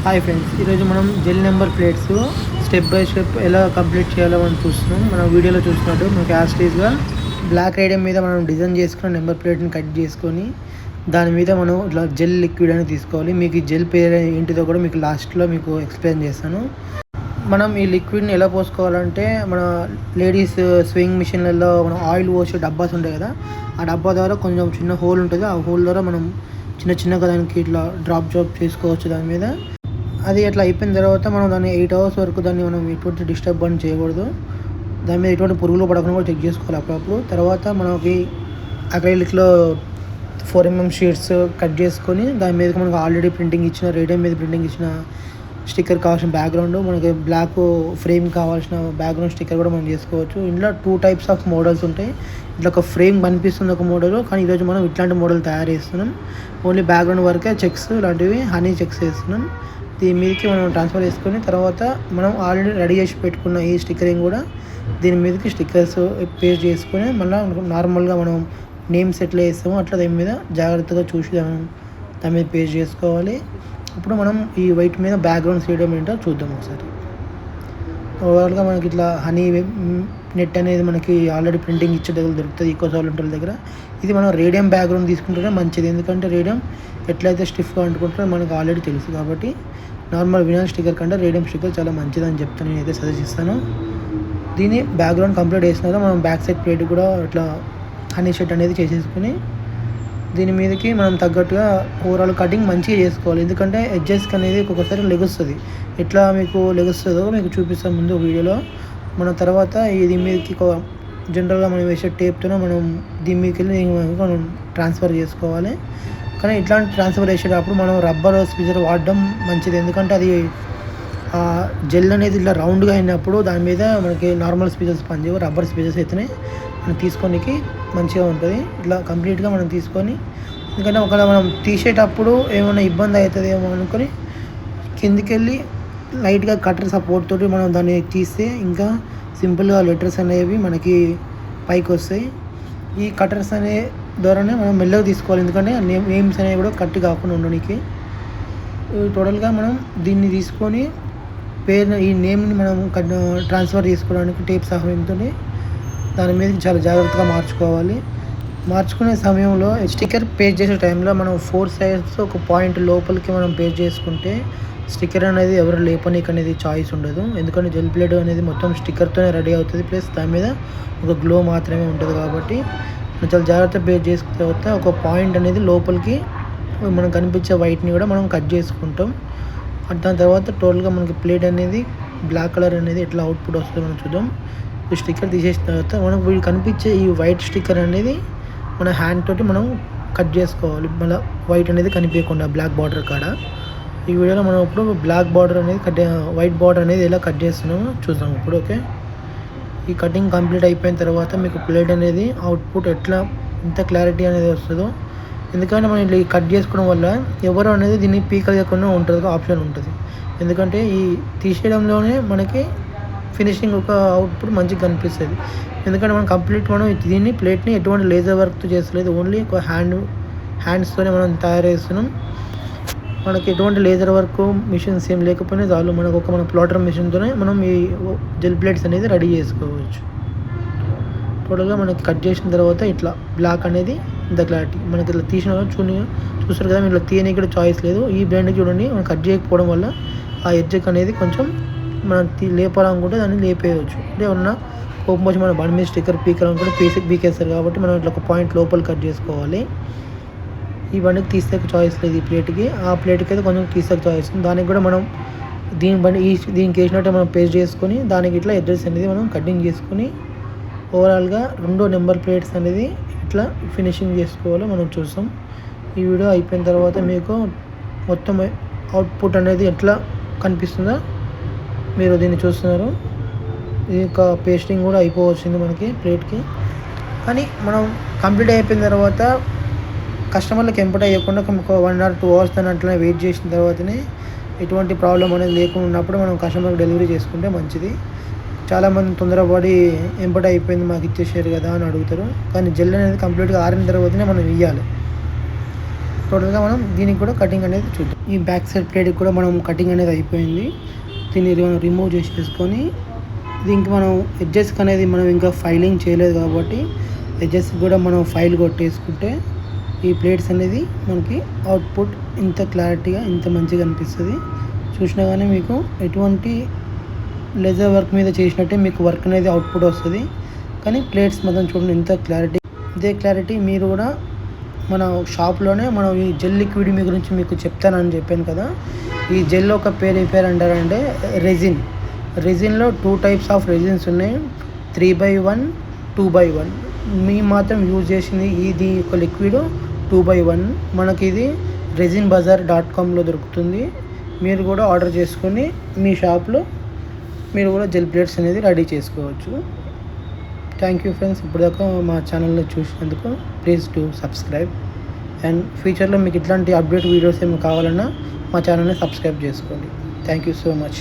Hi friends, ఈరోజు మనం gel number plates step by step ఎలా కంప్లీట్ చేయాలో మనం చూస్తున్నాం. మనం వీడియోలో చూసినట్టు మనకి యాస్టీస్గా బ్లాక్ రేడియం మీద మనం డిజైన్ చేసుకున్న నెంబర్ ప్లేట్ని కట్ చేసుకొని దాని మీద మనం ఇట్లా జెల్ లిక్విడ్ అనేది తీసుకోవాలి. మీకు ఈ జెల్ పేరు ఏంటిదో కూడా మీకు లాస్ట్లో మీకు ఎక్స్ప్లెయిన్ చేస్తాను. మనం ఈ లిక్విడ్ని ఎలా పోసుకోవాలంటే మన లేడీస్ స్వింగ్ మిషన్లలో మనం ఆయిల్ పోసే డబ్బాస్ ఉంటాయి కదా, ఆ డబ్బా ద్వారా కొంచెం చిన్న హోల్ ఉంటుంది. ఆ హోల్ ద్వారా మనం చిన్నగా దానికి ఇట్లా డ్రాప్ చేసుకోవచ్చు దాని మీద. అది అట్లా అయిపోయిన తర్వాత మనం దాన్ని 8 అవర్స్ వరకు దాన్ని మనం ఎటువంటి డిస్టర్బెన్స్ చేయకూడదు. దాని మీద ఎటువంటి పురుగులు పడకుండా కూడా చెక్ చేసుకోవాలి అప్పుడప్పుడు. తర్వాత మనకి అక్రైలిక్లో 4mm షీట్స్ కట్ చేసుకొని దాని మీద మనకు ఆల్రెడీ ప్రింటింగ్ ఇచ్చిన రేడియం మీద ప్రింటింగ్ ఇచ్చిన స్టిక్కర్ కావాల్సిన బ్యాక్గ్రౌండ్, మనకి బ్లాక్ ఫ్రేమ్ కావాల్సిన బ్యాక్గ్రౌండ్ స్టిక్కర్ కూడా మనం చేసుకోవచ్చు. ఇంట్లో 2 టైప్స్ ఆఫ్ మోడల్స్ ఉంటాయి. ఇట్లా ఒక ఫ్రేమ్ కనిపిస్తుంది ఒక మోడల్, కానీ ఈరోజు మనం ఇట్లాంటి మోడల్ తయారు చేస్తున్నాం. ఓన్లీ బ్యాక్గ్రౌండ్ వరకే చెక్స్ లాంటివి హనీ చెక్స్ వేస్తున్నాం. దీని మీదకి మనం ట్రాన్స్ఫర్ చేసుకొని తర్వాత మనం ఆల్రెడీ రెడీ చేసి పెట్టుకున్న ఈ స్టిక్కరింగ్ కూడా దీని మీదకి స్టిక్కర్స్ పేస్ట్ చేసుకొని మళ్ళీ నార్మల్గా మనం నేమ్స్ ఎట్లా వేస్తామో అట్లా దాని మీద జాగ్రత్తగా చూసి దాని మీద పేస్ట్ చేసుకోవాలి. ఇప్పుడు మనం ఈ వైట్ మీద బ్యాక్గ్రౌండ్ చేయడం ఏంటో చూద్దాం ఒకసారి. ఓవరాల్గా మనకి ఇట్లా హనీ నెట్ అనేది మనకి ఆల్రెడీ ప్రింటింగ్ ఇచ్చే దగ్గర దొరుకుతుంది ఈకో సాలిడ్ దగ్గర. ఇది మనం రేడియం బ్యాక్గ్రౌండ్ తీసుకుంటేనే మంచిది, ఎందుకంటే రేడియం ఎట్లయితే స్టిఫ్గా అంటుకుంటారో మనకు ఆల్రెడీ తెలుసు. కాబట్టి నార్మల్ వినల్ స్టిక్కర్ కంటే రేడియం స్టిక్కర్ చాలా మంచిదని చెప్తాను, నేనైతే సజెస్ట్ చేస్తాను. దీని బ్యాక్గ్రౌండ్ కంప్లీట్ చేసినాక మనం బ్యాక్ సైడ్ ప్లేట్ కూడా ఇట్లా హనీ షెట్ అనేది చేసేసుకుని దీని మీదకి మనం తగ్గట్టుగా ఓవరాల్ కటింగ్ మంచిగా చేసుకోవాలి. ఎందుకంటే ఎడ్జెస్కి అనేది ఒక్కొక్కసారి లెగుస్తుంది. ఎట్లా మీకు లెగుస్తుందో మీకు చూపిస్తాం ముందు వీడియోలో. మన తర్వాత దీని మీదకి జనరల్గా మనం వేసే టేప్తోనే మనం దీని మీదకి వెళ్ళి మనం ట్రాన్స్ఫర్ చేసుకోవాలి. కానీ ఇట్లాంటి ట్రాన్స్ఫర్ చేసేటప్పుడు మనం రబ్బర్ స్పీచర్ వాడడం మంచిది, ఎందుకంటే అది జెల్ అనేది ఇట్లా రౌండ్గా అయినప్పుడు దాని మీద మనకి నార్మల్ స్పీచర్స్ పనిచేయవు, రబ్బర్ స్పీచర్స్ అయితేనే మనం తీసుకోనికి మంచిగా ఉంటుంది. ఇట్లా కంప్లీట్గా మనం తీసుకొని, ఎందుకంటే ఒకవేళ మనం తీసేటప్పుడు ఏమైనా ఇబ్బంది అవుతుందేమో అనుకొని కిందికి వెళ్ళి లైట్గా కటర్ సపోర్ట్ తోటి మనం దాన్ని తీస్తే ఇంకా సింపుల్గా లెటర్స్ అనేవి మనకి పైకి వస్తాయి. ఈ కటర్స్ అనే ద్వారానే మనం మెల్లగా తీసుకోవాలి, ఎందుకంటే నేమ్స్ అనేవి కూడా కట్ కాకుండా ఉండడానికి. టోటల్గా మనం దీన్ని తీసుకొని ఈ నేమ్ని మనం ట్రాన్స్ఫర్ చేసుకోవడానికి టేప్ సహాయంతో దాని మీద చాలా జాగ్రత్తగా మార్చుకోవాలి. మార్చుకునే సమయంలో స్టిక్కర్ పేస్ట్ చేసే టైంలో మనం 4 సైడ్స్ ఒక పాయింట్ లోపలికి మనం పేస్ట్ చేసుకుంటే స్టిక్కర్ అనేది ఎవరు లేపనీకి అనేది చాయిస్ ఉండదు, ఎందుకంటే జెల్ ప్లేట్ అనేది మొత్తం స్టిక్కర్తోనే రెడీ అవుతుంది. ప్లస్ దాని మీద ఒక గ్లో మాత్రమే ఉంటుంది. కాబట్టి మనం చాలా జాగ్రత్త పేస్ట్ చేసుకున్న తర్వాత ఒక పాయింట్ అనేది లోపలికి మనకు కనిపించే వైట్ని కూడా మనం కట్ చేసుకుంటాం. దాని తర్వాత టోటల్గా మనకి ప్లేట్ అనేది బ్లాక్ కలర్ అనేది ఎట్లా అవుట్పుట్ వస్తుందో మనం చూద్దాం. ఈ స్టిక్కర్ తీసేసిన తర్వాత మనకు వీళ్ళు కనిపించే ఈ వైట్ స్టిక్కర్ అనేది మన హ్యాండ్ తోటి మనం కట్ చేసుకోవాలి, మళ్ళీ వైట్ అనేది కనిపించకుండా బ్లాక్ బార్డర్ కాడ. ఈ వీడియోలో మనం ఇప్పుడు బ్లాక్ బార్డర్ అనేది వైట్ బార్డర్ అనేది ఎలా కట్ చేస్తున్నామో చూద్దాం ఇప్పుడు. ఓకే, ఈ కటింగ్ కంప్లీట్ అయిపోయిన తర్వాత మీకు ప్లేట్ అనేది అవుట్పుట్ ఎట్లా ఎంత క్లారిటీ అనేది వస్తుందో, ఎందుకంటే మనం ఇట్లా కట్ చేసుకోవడం వల్ల ఎవరు అనేది దీన్ని పీకలేకుండా ఉంటుంది ఆప్షన్ ఉంటుంది. ఎందుకంటే ఈ తీసేయడంలోనే మనకి ఫినిషింగ్ ఒక అవుట్పుట్ మంచిగా కనిపిస్తుంది. ఎందుకంటే మనం కంప్లీట్ మనం దీన్ని ప్లేట్ని ఎటువంటి లేజర్ వర్క్తో చేస్తలేదు, ఓన్లీ ఒక హ్యాండ్స్తోనే మనం తయారు చేస్తున్నాం. మనకి ఎటువంటి లేజర్ వర్క్ మిషన్స్ ఏం లేకపోయినా చాలు, మనకు మన ప్లాటర్ మిషన్తోనే మనం ఈ జెల్ ప్లేట్స్ అనేది రెడీ చేసుకోవచ్చు. టోటల్గా మనకి కట్ చేసిన తర్వాత ఇట్లా బ్లాక్ అనేది ఇంత క్లారిటీ మనకి ఇట్లా తీసిన చూస్తారు కదా, ఇట్లా తీయని కూడా చాయిస్ లేదు. ఈ బ్రాండ్కి చూడండి మనం కట్ చేయకపోవడం వల్ల ఆ ఎడ్జెక్ అనేది కొంచెం మనం లేపాలనుకుంటే దాన్ని లేపేయవచ్చు. అంటే ఉన్న కోపం వచ్చి మన బండి మీద స్టిక్కర్ పీకాలనుకుంటే పీకేస్తారు. కాబట్టి మనం ఇట్లా ఒక పాయింట్ లోపల కట్ చేసుకోవాలి. ఈ బండికి తీస్తే చాయిస్ లేదు, ఈ ప్లేట్కి ఆ ప్లేట్కి అయితే కొంచెం తీస్తే చాయిస్ ఉంది. దానికి కూడా మనం దీనికి వేసినట్టే మనం పేస్ట్ చేసుకొని దానికి ఇట్లా అడ్రస్ అనేది మనం కటింగ్ చేసుకొని ఓవరాల్గా 2 నెంబర్ ప్లేట్స్ అనేది ఇట్లా ఫినిషింగ్ చేసుకోవాలో మనం చూస్తాం. ఈ వీడియో అయిపోయిన తర్వాత మీకు మొత్తం అవుట్పుట్ అనేది ఎట్లా కనిపిస్తుందో మీరు దీన్ని చూస్తున్నారు. ఇది ఒక పేస్టింగ్ కూడా అయిపోవచ్చింది మనకి ప్లేట్కి. కానీ మనం కంప్లీట్ అయిపోయిన తర్వాత కస్టమర్లకు ఎంపట అయ్యకుండా ఒక 1 or 2 hours దాన్ని అట్లా వెయిట్ చేసిన తర్వాతనే ఎటువంటి ప్రాబ్లం అనేది లేకుండా ఉన్నప్పుడు మనం కస్టమర్కి డెలివరీ చేసుకుంటే మంచిది. చాలామంది తొందరపడి ఎంపట అయిపోయింది మాకు ఇచ్చేసారు కదా అని అడుగుతారు, కానీ జెల్ అనేది కంప్లీట్గా ఆరిన తర్వాతనే మనం ఇవ్వాలి. టోటల్గా మనం దీనికి కూడా కటింగ్ అనేది చూద్దాం. ఈ బ్యాక్ సైడ్ ప్లేట్కి కూడా మనం కటింగ్ అనేది అయిపోయింది. దీన్ని మనం రిమూవ్ చేసేసుకొని దీనికి మనం ఎడ్జెస్కి అనేది మనం ఇంకా ఫైలింగ్ చేయలేదు కాబట్టి ఎడ్జెస్ కూడా మనం ఫైల్ కొట్టేసుకుంటే ఈ ప్లేట్స్ అనేది మనకి అవుట్పుట్ ఇంత క్లారిటీగా ఇంత మంచిగా అనిపిస్తుంది. చూసినా కానీ మీకు ఎటువంటి లెజర్ వర్క్ మీద చేసినట్టే మీకు వర్క్ అనేది అవుట్పుట్ వస్తుంది. కానీ ప్లేట్స్ మాత్రం చూడండి ఎంత క్లారిటీ. ఇదే క్లారిటీ మీరు కూడా మన షాప్లోనే మనం ఈ జెల్ లిక్విడ్ మీ గురించి మీకు చెప్తానని చెప్పాను కదా. ఈ జెల్ ఒక పేరు ఏ పేరు అంటారంటే రెజిన్లో 2 టైప్స్ ఆఫ్ రెజిన్స్ ఉన్నాయి, 3/1 2/1. మేము మాత్రం యూజ్ చేసింది ఇది ఒక లిక్విడ్ 2/1. మనకి ఇది resinbazaar.comలో దొరుకుతుంది. మీరు కూడా ఆర్డర్ చేసుకొని మీ షాప్లో మీరు కూడా జెల్ ప్లేట్స్ అనేది రెడీ చేసుకోవచ్చు. థ్యాంక్ యూ ఫ్రెండ్స్, ఇప్పటిదాకా మా ఛానల్ని చూసినందుకు. Please to subscribe. అండ్ ఫ్యూచర్లో మీకు ఇట్లాంటి అప్డేట్ వీడియోస్ ఏమైనా కావాలన్నా మా ఛానల్ని సబ్స్క్రైబ్ చేసుకోండి. Thank you so much.